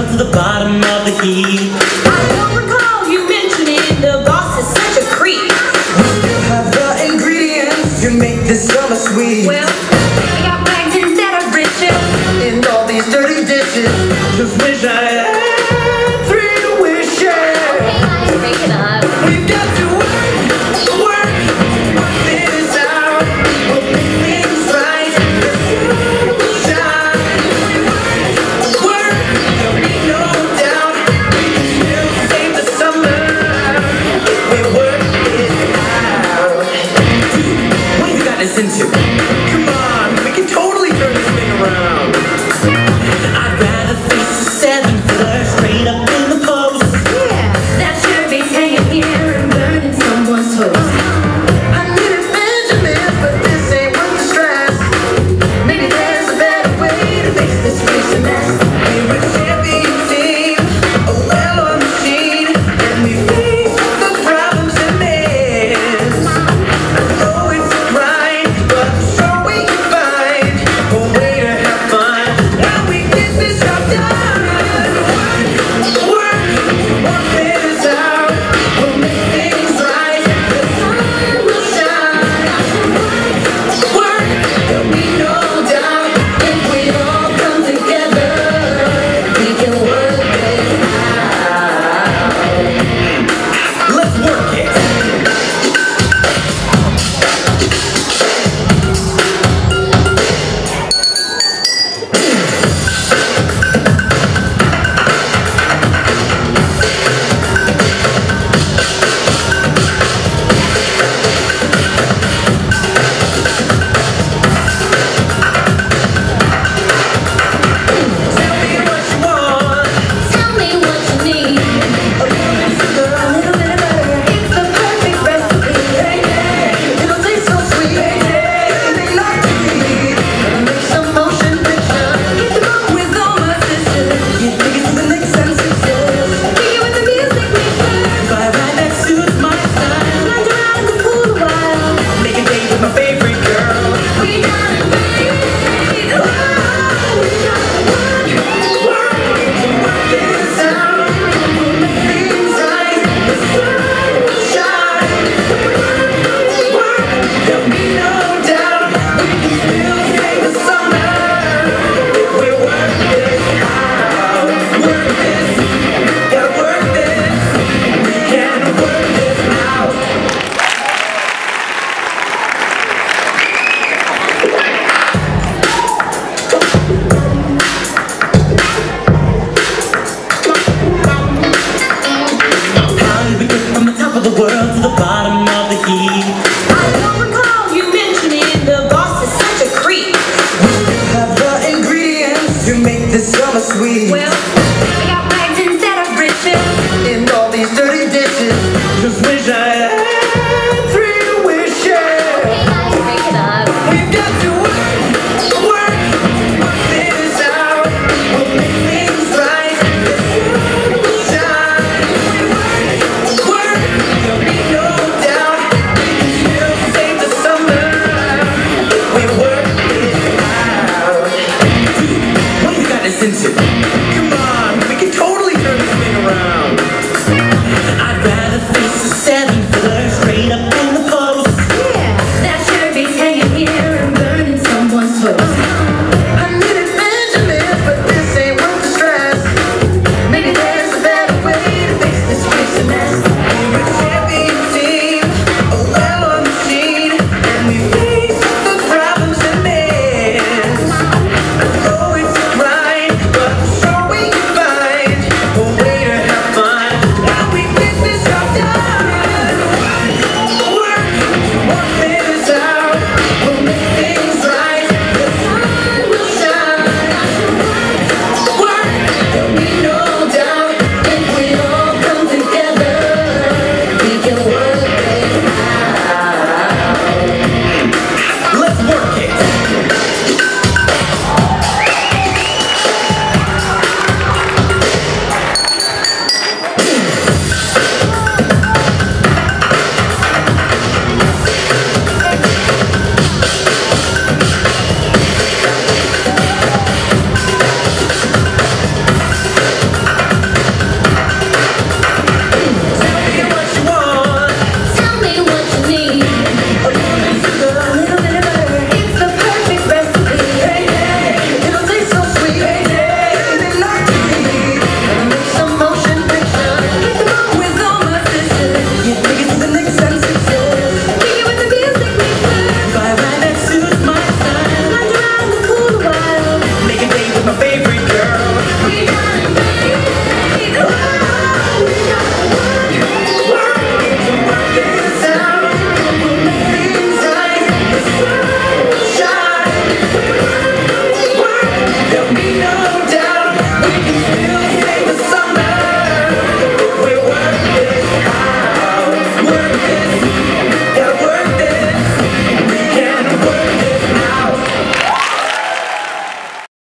world to the bottom of the heap. I don't recall you mentioning the boss is such a creep. We have the ingredients to make this summer sweet. Well, I got rags instead of riches. In all these dirty dishes, just wish I had 3 wishes. Okay, guys, break it up. We've got to work this out. We'll make things right. Shine. Work, there'll be no doubt. We can still save the summer. We work it out. Dude, what have you got us into? Come on, we can totally turn this thing around. I'd rather face a 7-footer straight up in the post. Yeah, that sure beats hanging here and burning someone's toast. I needed Benjamins, but this ain't worth the stress. Maybe there's a better way to fix this recent mess. We're a champion team, a well-oiled machine, and we face the problems and mess. I know it's a grind, but I'm sure we can find a way to have fun when we get this job done. Work this out. We'll make things right. The sun will shine. Work, there'll be no doubt. If we all come together, we can work this out. Let's work it. Tell me what you want. Tell me what you need. A little bit of sugar, a little bit of butter. It's the perfect recipe. Hey, hey, it'll taste so sweet. Hey, hey, make love to me. Gonna make some motion picture. Get them up with all my sisters. You take it to the next senses. Be with the music mixer. But right that suits my style. Lunge around in the pool a while. Make a date with my favorite girl. We gotta make it. Oh, we gotta work. This out, we'll make things right. The sun will shine. Work, there'll be no doubt. We can still save the summer if we work this out. Work this, gotta work this. We can work this out. How did we get from the top of the world to the bottom of the heap? I don't recall you mentioning the boss is such a creep. Have the ingredients to make this summer sweet. Well, I got rags instead of riches. In all these dirty dishes, just wish I had 3 wishes. Okay, guys, break it up. We've got to work this out. We'll make things right. The sun will shine. Work, there'll be no doubt. We can still save the summer if we work it out. Dude, what have you got us into? Come on. no doubt.